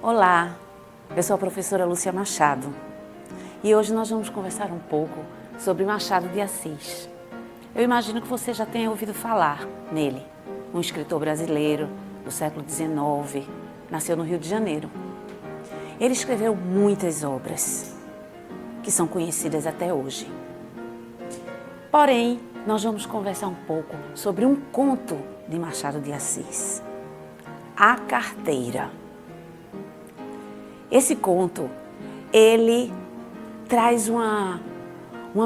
Olá, eu sou a professora Lúcia Machado e hoje nós vamos conversar um pouco sobre Machado de Assis. Eu imagino que você já tenha ouvido falar nele, um escritor brasileiro do século XIX, nasceu no Rio de Janeiro. Ele escreveu muitas obras que são conhecidas até hoje. Porém, nós vamos conversar um pouco sobre um conto de Machado de Assis, A Carteira. Esse conto, ele traz uma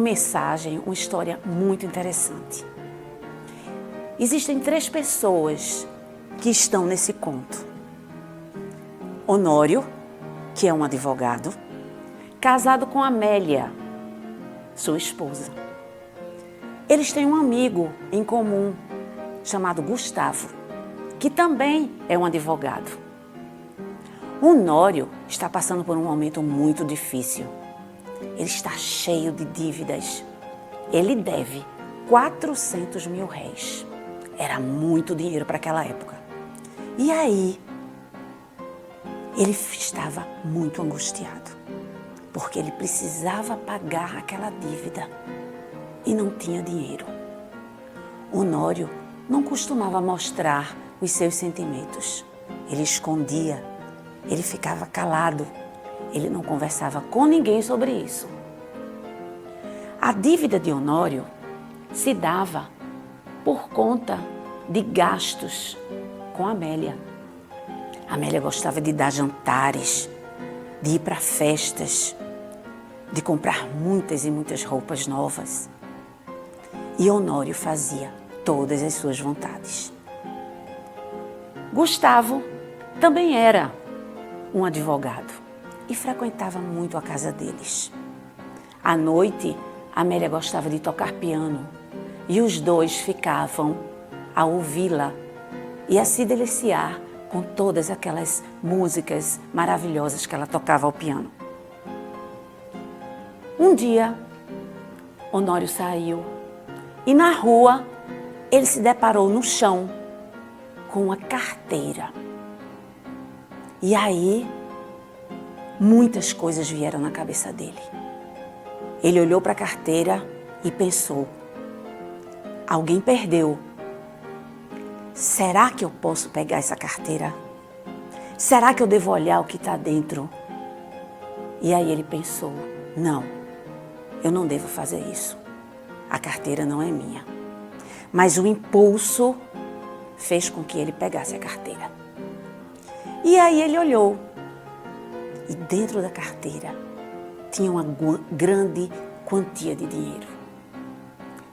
mensagem, uma história muito interessante. Existem 3 pessoas que estão nesse conto. Honório, que é um advogado, casado com Amélia, sua esposa. Eles têm um amigo em comum chamado Gustavo, que também é um advogado. Honório está passando por um momento muito difícil. Ele está cheio de dívidas. Ele deve 400 mil réis. Era muito dinheiro para aquela época. E aí, ele estava muito angustiado, porque ele precisava pagar aquela dívida e não tinha dinheiro. Honório não costumava mostrar os seus sentimentos. Ele escondia. Ele ficava calado, ele não conversava com ninguém sobre isso. A dívida de Honório se dava por conta de gastos com Amélia. Amélia gostava de dar jantares, de ir para festas, de comprar muitas e muitas roupas novas. E Honório fazia todas as suas vontades. Gustavo também era um advogado e frequentava muito a casa deles. À noite, Amélia gostava de tocar piano e os dois ficavam a ouvi-la e a se deliciar com todas aquelas músicas maravilhosas que ela tocava ao piano. Um dia, Honório saiu e na rua ele se deparou no chão com uma carteira. E aí, muitas coisas vieram na cabeça dele. Ele olhou para a carteira e pensou: alguém perdeu. Será que eu posso pegar essa carteira? Será que eu devo olhar o que está dentro? E aí ele pensou: não, eu não devo fazer isso. A carteira não é minha. Mas o impulso fez com que ele pegasse a carteira. E aí ele olhou e dentro da carteira tinha uma grande quantia de dinheiro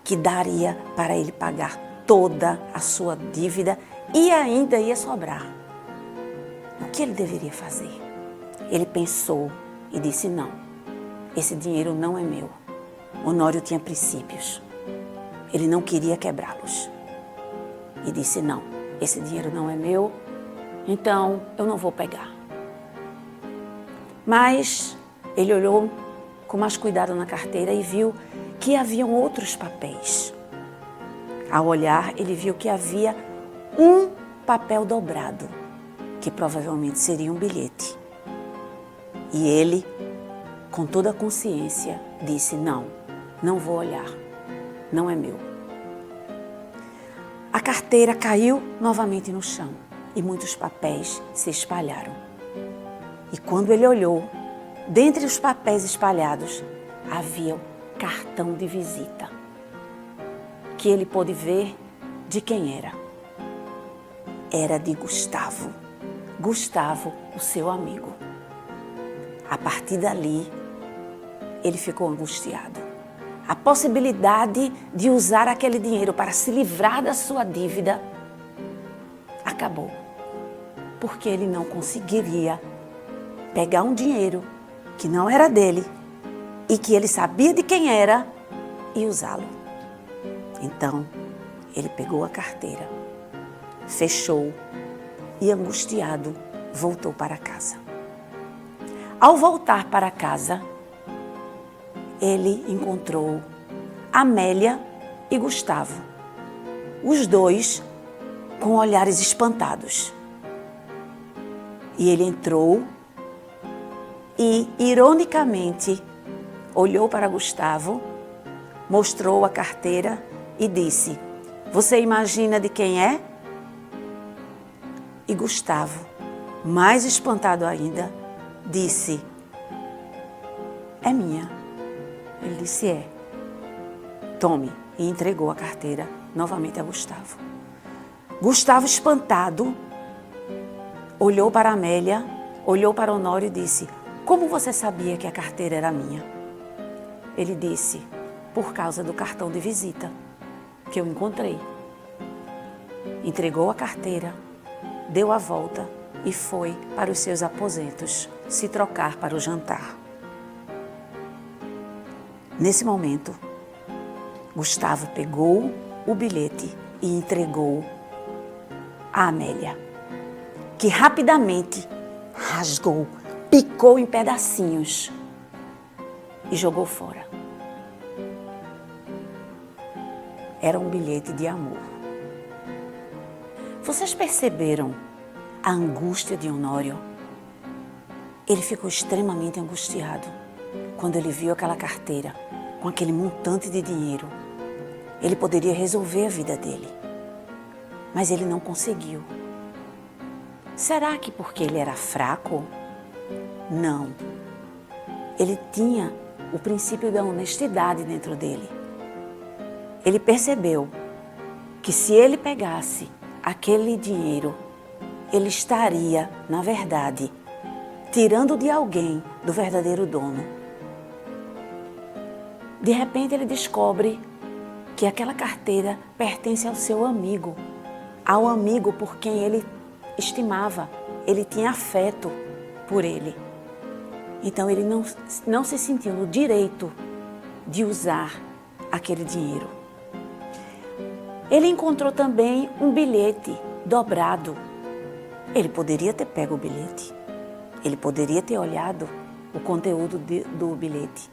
que daria para ele pagar toda a sua dívida e ainda ia sobrar. O que ele deveria fazer? Ele pensou e disse: não, esse dinheiro não é meu. Honório tinha princípios. Ele não queria quebrá-los. E disse: não, esse dinheiro não é meu. Então, eu não vou pegar. Mas ele olhou com mais cuidado na carteira e viu que haviam outros papéis. Ao olhar, ele viu que havia um papel dobrado, que provavelmente seria um bilhete. E ele, com toda a consciência, disse: não, não vou olhar, não é meu. A carteira caiu novamente no chão. E muitos papéis se espalharam. E quando ele olhou, dentre os papéis espalhados, havia um cartão de visita, que ele pôde ver de quem era. Era de Gustavo. Gustavo, o seu amigo. A partir dali, ele ficou angustiado. A possibilidade de usar aquele dinheiro para se livrar da sua dívida acabou. Porque ele não conseguiria pegar um dinheiro que não era dele e que ele sabia de quem era e usá-lo. Então, ele pegou a carteira, fechou e, angustiado, voltou para casa. Ao voltar para casa, ele encontrou Amélia e Gustavo, os dois com olhares espantados. E ele entrou e, ironicamente, olhou para Gustavo, mostrou a carteira e disse: "Você imagina de quem é?" E Gustavo, mais espantado ainda, disse: "É minha." Ele disse: "É. Tome." E entregou a carteira novamente a Gustavo. Gustavo, espantado, olhou para Amélia, olhou para Honório e disse: "Como você sabia que a carteira era minha?" Ele disse: "Por causa do cartão de visita que eu encontrei." Entregou a carteira, deu a volta e foi para os seus aposentos se trocar para o jantar. Nesse momento, Gustavo pegou o bilhete e entregou a Amélia, que rapidamente rasgou, picou em pedacinhos e jogou fora. Era um bilhete de amor. Vocês perceberam a angústia de Honório? Ele ficou extremamente angustiado quando ele viu aquela carteira com aquele montante de dinheiro. Ele poderia resolver a vida dele, mas ele não conseguiu. Será que porque ele era fraco? Não. Ele tinha o princípio da honestidade dentro dele. Ele percebeu que se ele pegasse aquele dinheiro, ele estaria, na verdade, tirando de alguém do verdadeiro dono. De repente ele descobre que aquela carteira pertence ao seu amigo, ao amigo por quem ele estimava, ele tinha afeto por ele. Então ele não se sentiu no direito de usar aquele dinheiro. Ele encontrou também um bilhete dobrado. Ele poderia ter pego o bilhete, ele poderia ter olhado o conteúdo do bilhete.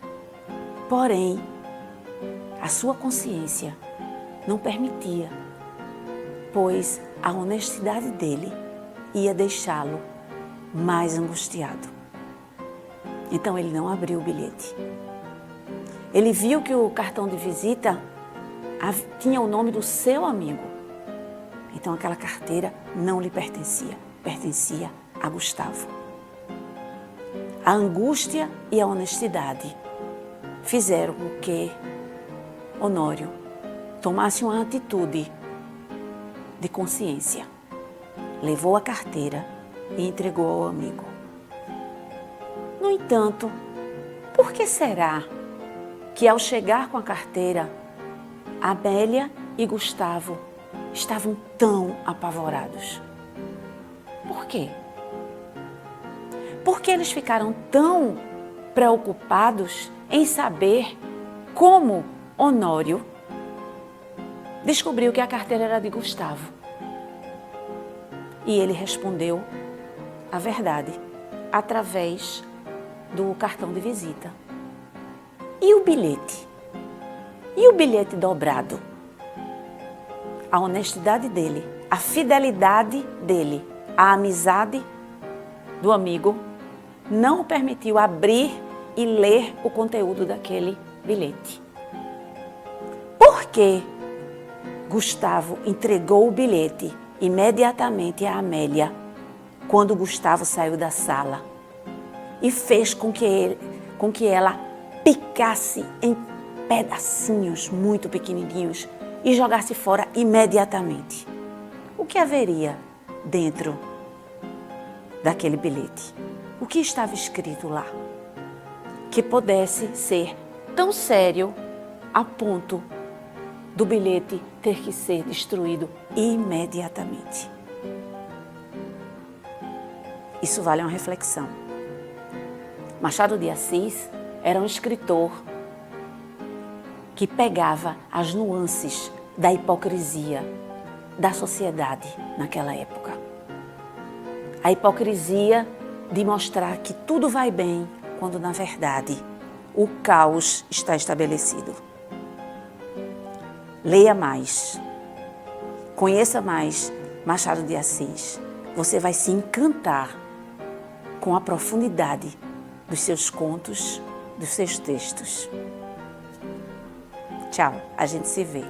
Porém, a sua consciência não permitia, pois a honestidade dele ia deixá-lo mais angustiado. Então ele não abriu o bilhete. Ele viu que o cartão de visita tinha o nome do seu amigo. Então aquela carteira não lhe pertencia, pertencia a Gustavo. A angústia e a honestidade fizeram com que Honório tomasse uma atitude de consciência. Levou a carteira e entregou ao amigo. No entanto, por que será que ao chegar com a carteira, Amélia e Gustavo estavam tão apavorados? Por quê? Por que eles ficaram tão preocupados em saber como Honório descobriu que a carteira era de Gustavo? E ele respondeu a verdade através do cartão de visita. E o bilhete? E o bilhete dobrado? A honestidade dele, a fidelidade dele, a amizade do amigo não o permitiu abrir e ler o conteúdo daquele bilhete. Por que Gustavo entregou o bilhete imediatamente a Amélia quando Gustavo saiu da sala e fez com que ela picasse em pedacinhos muito pequenininhos e jogasse fora imediatamente? O que haveria dentro daquele bilhete? O que estava escrito lá que pudesse ser tão sério a ponto do bilhete ter que ser destruído imediatamente? Isso vale uma reflexão. Machado de Assis era um escritor que pegava as nuances da hipocrisia da sociedade naquela época. A hipocrisia de mostrar que tudo vai bem, quando na verdade o caos está estabelecido. Leia mais, conheça mais Machado de Assis. Você vai se encantar com a profundidade dos seus contos, dos seus textos. Tchau, a gente se vê.